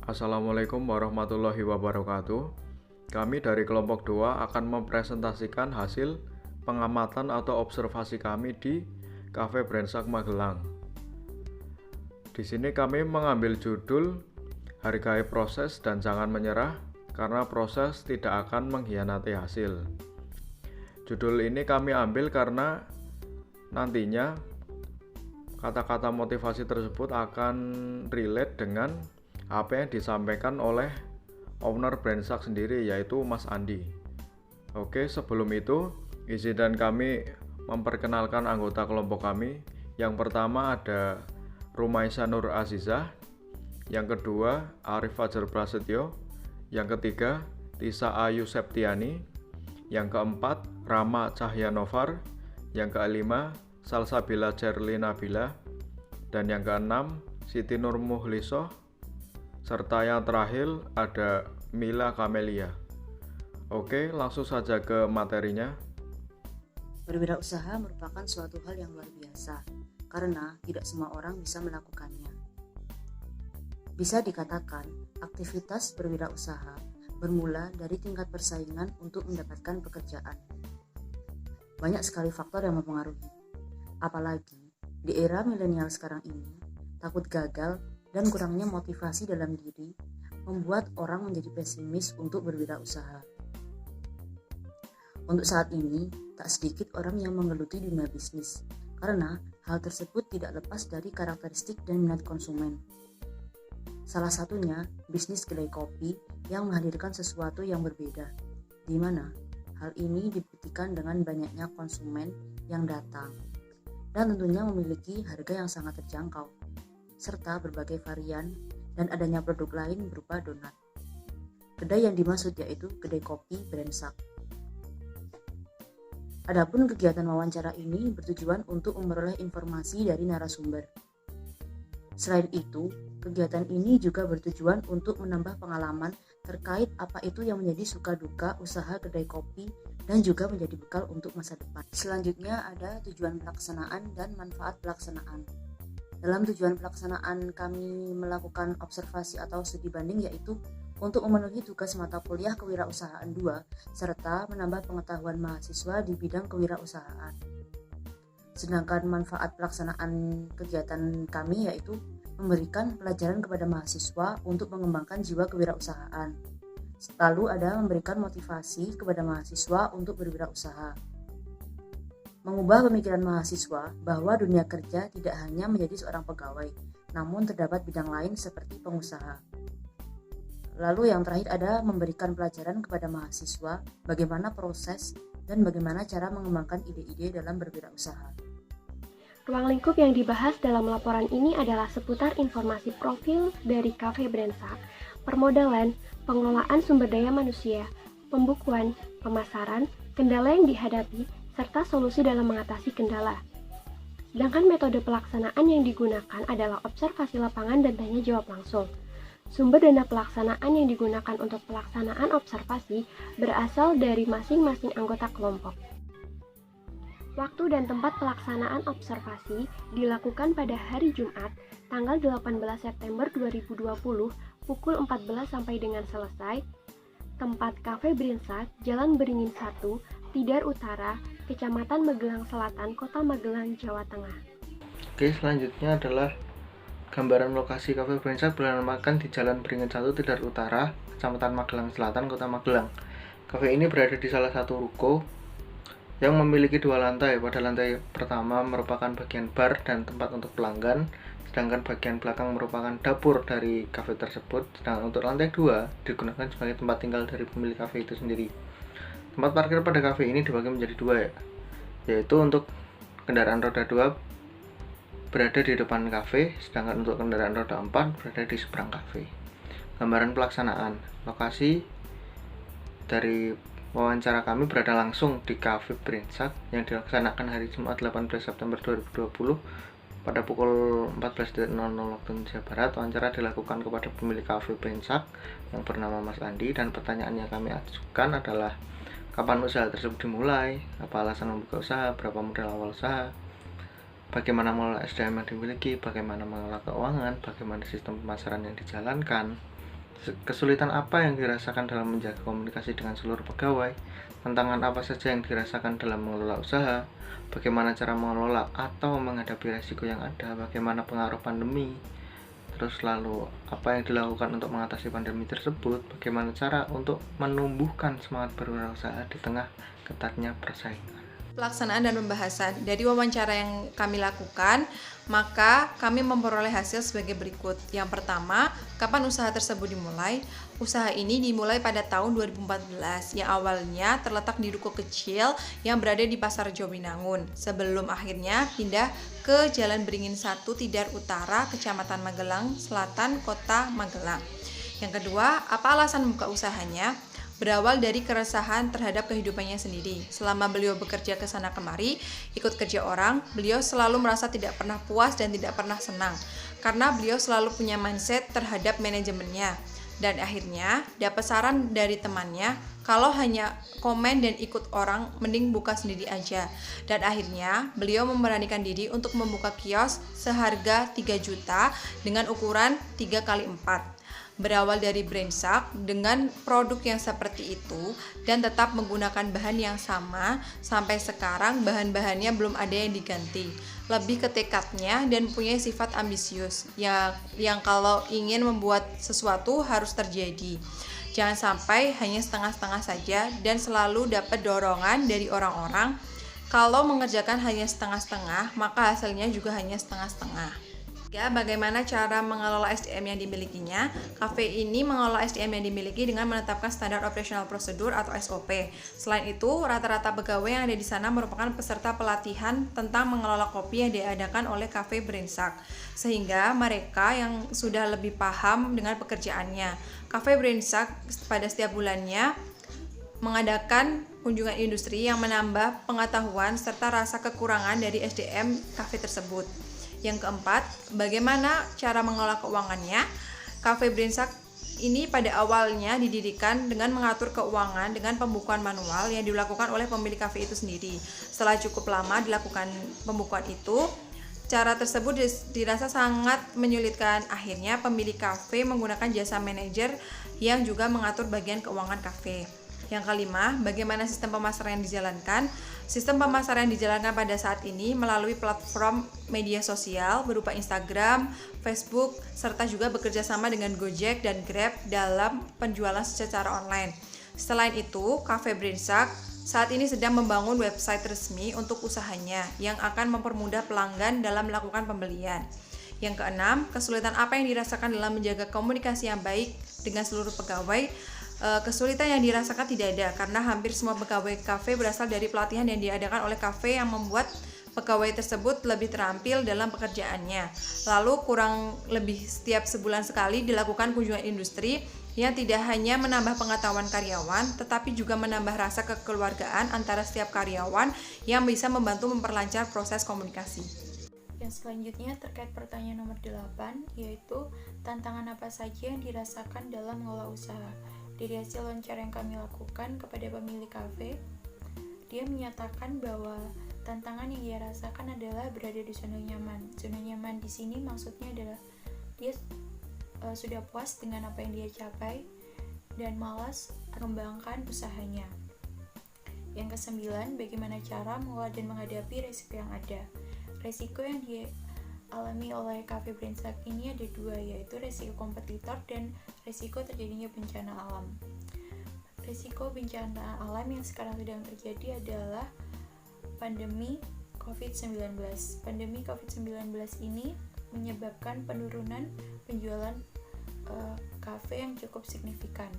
Assalamualaikum warahmatullahi wabarakatuh. Kami dari kelompok 2 akan mempresentasikan hasil pengamatan atau observasi kami di Cafe Brensak Magelang. Di sini kami mengambil judul Hargai proses dan jangan menyerah karena proses tidak akan mengkhianati hasil. Judul ini kami ambil karena nantinya kata-kata motivasi tersebut akan relate dengan apa yang disampaikan oleh owner Brensak sendiri, yaitu Mas Andi. Oke, sebelum itu izinkan kami memperkenalkan anggota kelompok kami. Yang pertama ada Rumaisa Nur Azizah, yang kedua Arif Fajar Prasetyo, yang ketiga Tisa Ayu Septiani, yang keempat Rama Cahya Novar, yang kelima Salsabila Cerlina Bila, dan yang keenam Siti Nur Muhlisoh, serta yang terakhir ada Mila Kamelia. Oke, langsung saja ke materinya. Berwirausaha merupakan suatu hal yang luar biasa, karena tidak semua orang bisa melakukannya. Bisa dikatakan, aktivitas berwirausaha bermula dari tingkat persaingan untuk mendapatkan pekerjaan. Banyak sekali faktor yang mempengaruhi, apalagi di era milenial sekarang ini, takut gagal dan kurangnya motivasi dalam diri membuat orang menjadi pesimis untuk berwirausaha. Untuk saat ini, tak sedikit orang yang menggeluti dunia bisnis, karena hal tersebut tidak lepas dari karakteristik dan minat konsumen. Salah satunya, bisnis kedai kopi yang menghadirkan sesuatu yang berbeda, di mana hal ini dibuktikan dengan banyaknya konsumen yang datang, dan tentunya memiliki harga yang sangat terjangkau, serta berbagai varian dan adanya produk lain berupa donat. Kedai yang dimaksud yaitu kedai kopi Brensak. Adapun kegiatan wawancara ini bertujuan untuk memperoleh informasi dari narasumber. Selain itu, kegiatan ini juga bertujuan untuk menambah pengalaman terkait apa itu yang menjadi suka duka usaha kedai kopi dan juga menjadi bekal untuk masa depan. Selanjutnya ada tujuan pelaksanaan dan manfaat pelaksanaan. Dalam tujuan pelaksanaan kami melakukan observasi atau studi banding yaitu untuk memenuhi tugas mata kuliah kewirausahaan 2 serta menambah pengetahuan mahasiswa di bidang kewirausahaan. Sedangkan manfaat pelaksanaan kegiatan kami yaitu memberikan pelajaran kepada mahasiswa untuk mengembangkan jiwa kewirausahaan. Lalu ada memberikan motivasi kepada mahasiswa untuk berwirausaha. Mengubah pemikiran mahasiswa bahwa dunia kerja tidak hanya menjadi seorang pegawai, namun terdapat bidang lain seperti pengusaha. Lalu yang terakhir ada memberikan pelajaran kepada mahasiswa bagaimana proses dan bagaimana cara mengembangkan ide-ide dalam berwirausaha. Ruang lingkup yang dibahas dalam laporan ini adalah seputar informasi profil dari Cafe Brensak, permodalan, pengelolaan sumber daya manusia, pembukuan, pemasaran, kendala yang dihadapi, serta solusi dalam mengatasi kendala. Sedangkan metode pelaksanaan yang digunakan adalah observasi lapangan dan tanya jawab langsung. Sumber dana pelaksanaan yang digunakan untuk pelaksanaan observasi berasal dari masing-masing anggota kelompok. Waktu dan tempat pelaksanaan observasi dilakukan pada hari Jumat, tanggal 18 September 2020, pukul 14 sampai dengan selesai. Tempat Cafe Brensak, Jalan Beringin 1, Tidar Utara, Kecamatan Magelang Selatan, Kota Magelang, Jawa Tengah. Oke, selanjutnya adalah gambaran lokasi Cafe Brensak beralamatkan di Jalan Beringin 1, Tidar Utara, Kecamatan Magelang Selatan, Kota Magelang. Cafe ini berada di salah satu ruko yang memiliki 2 lantai. Pada lantai pertama merupakan bagian bar dan tempat untuk pelanggan, sedangkan bagian belakang merupakan dapur dari cafe tersebut. Sedangkan untuk lantai 2 digunakan sebagai tempat tinggal dari pemilik cafe itu sendiri. Tempat parkir pada cafe ini dibagi menjadi 2, yaitu untuk kendaraan roda 2 berada di depan cafe, sedangkan untuk kendaraan roda 4 berada di seberang cafe. Gambaran pelaksanaan lokasi dari wawancara kami berada langsung di Cafe Brensak yang dilaksanakan hari Jumat 18 September 2020 pada pukul 14.00 waktu Indonesia Barat. Wawancara dilakukan kepada pemilik Cafe Brensak yang bernama Mas Andi, dan pertanyaan yang kami ajukan adalah kapan usaha tersebut dimulai, apa alasan membuka usaha, berapa modal awal usaha, bagaimana mengelola SDM yang dimiliki, bagaimana mengelola keuangan, bagaimana sistem pemasaran yang dijalankan, Kesulitan apa yang dirasakan dalam menjaga komunikasi dengan seluruh pegawai, tantangan apa saja yang dirasakan dalam mengelola usaha, bagaimana cara mengelola atau menghadapi resiko yang ada, bagaimana pengaruh pandemi, terus lalu apa yang dilakukan untuk mengatasi pandemi tersebut, bagaimana cara untuk menumbuhkan semangat berwirausaha di tengah ketatnya persaingan. Pelaksanaan dan pembahasan. Dari wawancara yang kami lakukan, maka kami memperoleh hasil sebagai berikut. Yang pertama, kapan usaha tersebut dimulai? Usaha ini dimulai pada tahun 2014, yang awalnya terletak di ruko kecil yang berada di Pasar Jowinangun, sebelum akhirnya pindah ke Jalan Beringin 1 Tidar Utara, Kecamatan Magelang Selatan, Kota Magelang. Yang kedua, apa alasan membuka usahanya? Berawal dari keresahan terhadap kehidupannya sendiri. Selama beliau bekerja ke sana kemari, ikut kerja orang, beliau selalu merasa tidak pernah puas dan tidak pernah senang, karena beliau selalu punya mindset terhadap manajemennya. Dan akhirnya dapat saran dari temannya, kalau hanya komen dan ikut orang, mending buka sendiri aja. Dan akhirnya beliau memberanikan diri untuk membuka kios seharga 3 juta dengan ukuran 3x4. Berawal dari Brainsak dengan produk yang seperti itu dan tetap menggunakan bahan yang sama, sampai sekarang bahan-bahannya belum ada yang diganti. Lebih ke tekadnya dan punya sifat ambisius yang kalau ingin membuat sesuatu harus terjadi. Jangan sampai hanya setengah-setengah saja dan selalu dapat dorongan dari orang-orang. Kalau mengerjakan hanya setengah-setengah, maka hasilnya juga hanya setengah-setengah. Ya, bagaimana cara mengelola SDM yang dimilikinya? Cafe ini mengelola SDM yang dimiliki dengan menetapkan standar operational procedure atau SOP. Selain itu, rata-rata pegawai yang ada di sana merupakan peserta pelatihan tentang mengelola kopi yang diadakan oleh Cafe Brainsak, sehingga mereka yang sudah lebih paham dengan pekerjaannya. Cafe Brainsak pada setiap bulannya mengadakan kunjungan industri yang menambah pengetahuan serta rasa kekurangan dari SDM cafe tersebut. Yang keempat, bagaimana cara mengelola keuangannya? Cafe Brainsak ini pada awalnya didirikan dengan mengatur keuangan dengan pembukuan manual yang dilakukan oleh pemilik cafe itu sendiri. Setelah cukup lama dilakukan pembukuan itu, cara tersebut dirasa sangat menyulitkan. Akhirnya pemilik cafe menggunakan jasa manajer yang juga mengatur bagian keuangan cafe. Yang kelima, bagaimana sistem pemasaran yang dijalankan? Sistem pemasaran yang dijalankan pada saat ini melalui platform media sosial berupa Instagram, Facebook, serta juga bekerja sama dengan Gojek dan Grab dalam penjualan secara online. Selain itu, Cafe Brainsak saat ini sedang membangun website resmi untuk usahanya yang akan mempermudah pelanggan dalam melakukan pembelian. Yang keenam, kesulitan apa yang dirasakan dalam menjaga komunikasi yang baik dengan seluruh pegawai? Kesulitan yang dirasakan tidak ada karena hampir semua pegawai kafe berasal dari pelatihan yang diadakan oleh kafe yang membuat pegawai tersebut lebih terampil dalam pekerjaannya. Lalu kurang lebih setiap sebulan sekali dilakukan kunjungan industri yang tidak hanya menambah pengetahuan karyawan tetapi juga menambah rasa kekeluargaan antara setiap karyawan yang bisa membantu memperlancar proses komunikasi. Yang selanjutnya terkait pertanyaan nomor 8, yaitu tantangan apa saja yang dirasakan dalam mengelola usaha. Dari hasil wawancara yang kami lakukan kepada pemilik kafe, dia menyatakan bahwa tantangan yang dia rasakan adalah berada di zona nyaman. Zona nyaman di sini maksudnya adalah dia sudah puas dengan apa yang dia capai dan malas mengembangkan usahanya. Yang kesembilan, bagaimana cara mengelola dan menghadapi risiko yang ada. Risiko yang dialami oleh Cafe Brainsak ini ada dua, yaitu risiko kompetitor dan risiko terjadinya bencana alam. Risiko bencana alam yang sekarang sedang terjadi adalah pandemi COVID-19. Pandemi COVID-19 ini menyebabkan penurunan penjualan kafe yang cukup signifikan.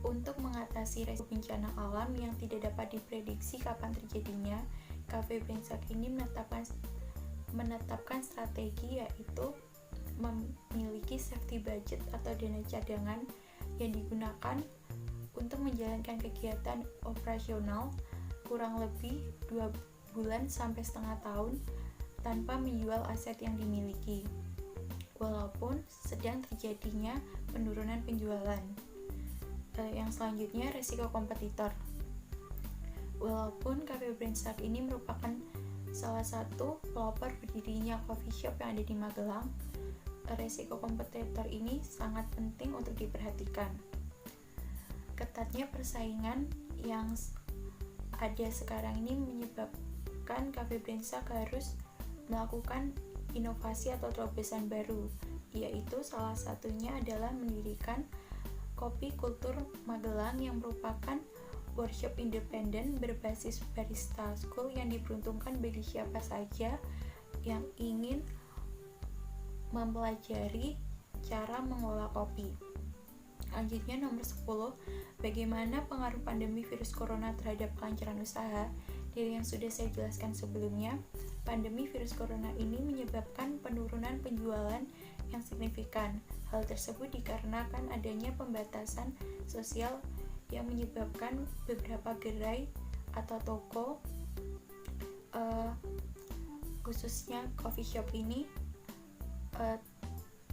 Untuk mengatasi risiko bencana alam yang tidak dapat diprediksi kapan terjadinya, Cafe Brainsak ini menetapkan strategi, yaitu memiliki safety budget atau dana cadangan yang digunakan untuk menjalankan kegiatan operasional kurang lebih 2 bulan sampai setengah tahun tanpa menjual aset yang dimiliki, walaupun sedang terjadinya penurunan penjualan. Yang selanjutnya, risiko kompetitor. Walaupun Cafe Brainsak ini merupakan salah satu pelopor berdirinya coffee shop yang ada di Magelang, resiko kompetitor ini sangat penting untuk diperhatikan. Ketatnya persaingan yang ada sekarang ini menyebabkan Cafe Brenzak harus melakukan inovasi atau terobosan baru, yaitu salah satunya adalah mendirikan Kopi Kultur Magelang yang merupakan workshop independen berbasis barista school yang diperuntukkan bagi siapa saja yang ingin mempelajari cara mengolah kopi. Selanjutnya nomor 10, bagaimana pengaruh pandemi virus corona terhadap kelancaran usaha? Dari yang sudah saya jelaskan sebelumnya, pandemi virus corona ini menyebabkan penurunan penjualan yang signifikan. Hal tersebut dikarenakan adanya pembatasan sosial yang menyebabkan beberapa gerai atau toko, khususnya coffee shop ini,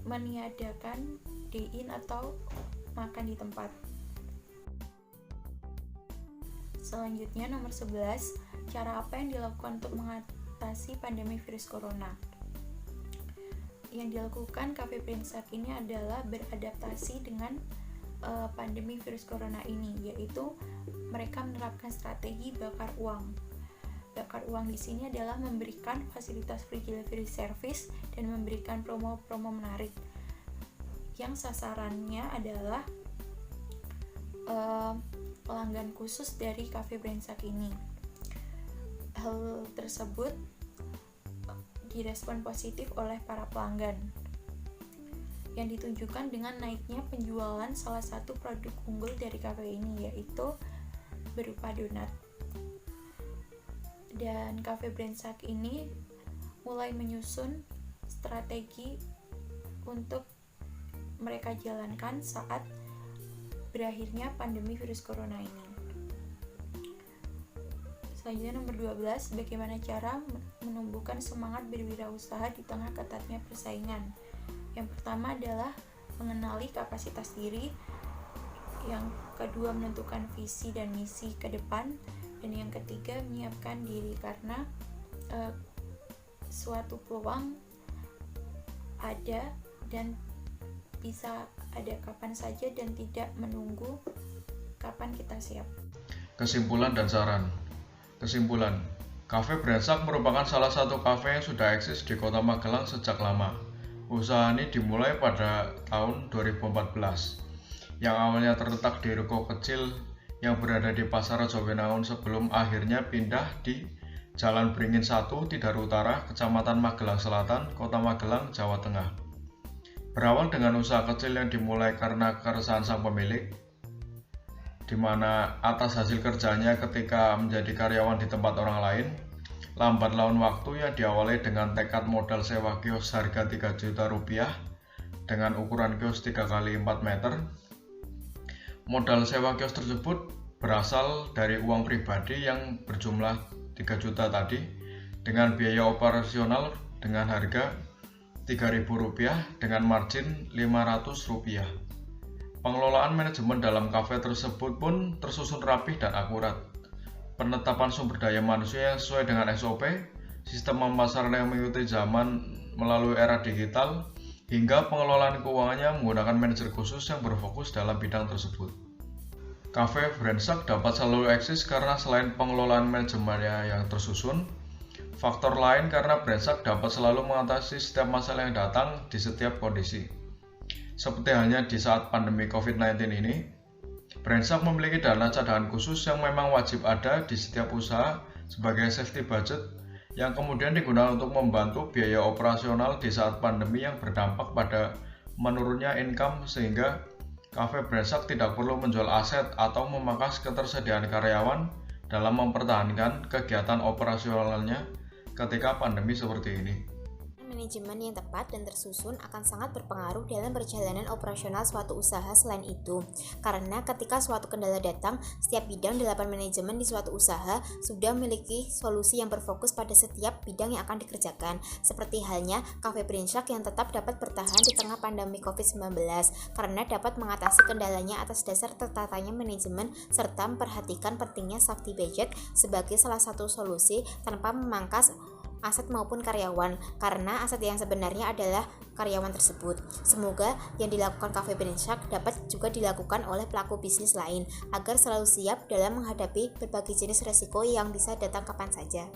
meniadakan dine atau makan di tempat. Selanjutnya nomor 11, cara apa yang dilakukan untuk mengatasi pandemi virus corona? Yang dilakukan Cafe Brenzak ini adalah beradaptasi dengan pandemi virus corona ini, yaitu mereka menerapkan strategi bakar uang. Bakar uang di sini adalah memberikan fasilitas free delivery service dan memberikan promo-promo menarik yang sasarannya adalah pelanggan khusus dari Cafe Brenzak ini. Hal tersebut direspon positif oleh para pelanggan yang ditunjukkan dengan naiknya penjualan salah satu produk unggul dari cafe ini, yaitu berupa donat. Dan Cafe Brenzak ini mulai menyusun strategi untuk mereka jalankan saat berakhirnya pandemi virus corona ini. Selanjutnya nomor 12, bagaimana cara menumbuhkan semangat berwirausaha di tengah ketatnya persaingan? Yang pertama adalah mengenali kapasitas diri, yang kedua menentukan visi dan misi ke depan, dan yang ketiga menyiapkan diri karena suatu peluang ada dan bisa ada kapan saja dan tidak menunggu kapan kita siap. Kesimpulan dan saran. Kesimpulan, Cafe Brenzak merupakan salah satu kafe yang sudah eksis di Kota Magelang sejak lama. Usaha ini dimulai pada tahun 2014, yang awalnya terletak di ruko kecil yang berada di Pasar Rajowenangun sebelum akhirnya pindah di Jalan Beringin 1, Tidar Utara, Kecamatan Magelang Selatan, Kota Magelang, Jawa Tengah. Berawal dengan usaha kecil yang dimulai karena keresahan sang pemilik, di mana atas hasil kerjanya ketika menjadi karyawan di tempat orang lain, lambat laun waktu yang diawali dengan tekad modal sewa kios harga 3 juta rupiah dengan ukuran kios 3x4 meter. Modal sewa kios tersebut berasal dari uang pribadi yang berjumlah 3 juta tadi, dengan biaya operasional dengan harga Rp3.000 dengan margin Rp500. Pengelolaan manajemen dalam kafe tersebut pun tersusun rapih dan akurat. Penetapan sumber daya manusia yang sesuai dengan SOP, sistem pemasaran yang mengikuti zaman melalui era digital, hingga pengelolaan keuangannya menggunakan manajer khusus yang berfokus dalam bidang tersebut. Cafe Brenzak dapat selalu eksis karena selain pengelolaan manajemennya yang tersusun, faktor lain karena Brenzak dapat selalu mengatasi setiap masalah yang datang di setiap kondisi. Seperti halnya di saat pandemi COVID-19 ini, Brenzak memiliki dana cadangan khusus yang memang wajib ada di setiap usaha sebagai safety budget yang kemudian digunakan untuk membantu biaya operasional di saat pandemi yang berdampak pada menurunnya income, sehingga Cafe Brenzak tidak perlu menjual aset atau memangkas ketersediaan karyawan dalam mempertahankan kegiatan operasionalnya ketika pandemi seperti ini. Manajemen yang tepat dan tersusun akan sangat berpengaruh dalam perjalanan operasional suatu usaha. Selain itu, karena ketika suatu kendala datang, setiap bidang dalam manajemen di suatu usaha sudah memiliki solusi yang berfokus pada setiap bidang yang akan dikerjakan, seperti halnya Cafe Brenzak yang tetap dapat bertahan di tengah pandemi COVID-19 karena dapat mengatasi kendalanya atas dasar tertatanya manajemen serta memperhatikan pentingnya safety budget sebagai salah satu solusi tanpa memangkas aset maupun karyawan, karena aset yang sebenarnya adalah karyawan tersebut. Semoga yang dilakukan Cafe Brandsack dapat juga dilakukan oleh pelaku bisnis lain agar selalu siap dalam menghadapi berbagai jenis resiko yang bisa datang kapan saja.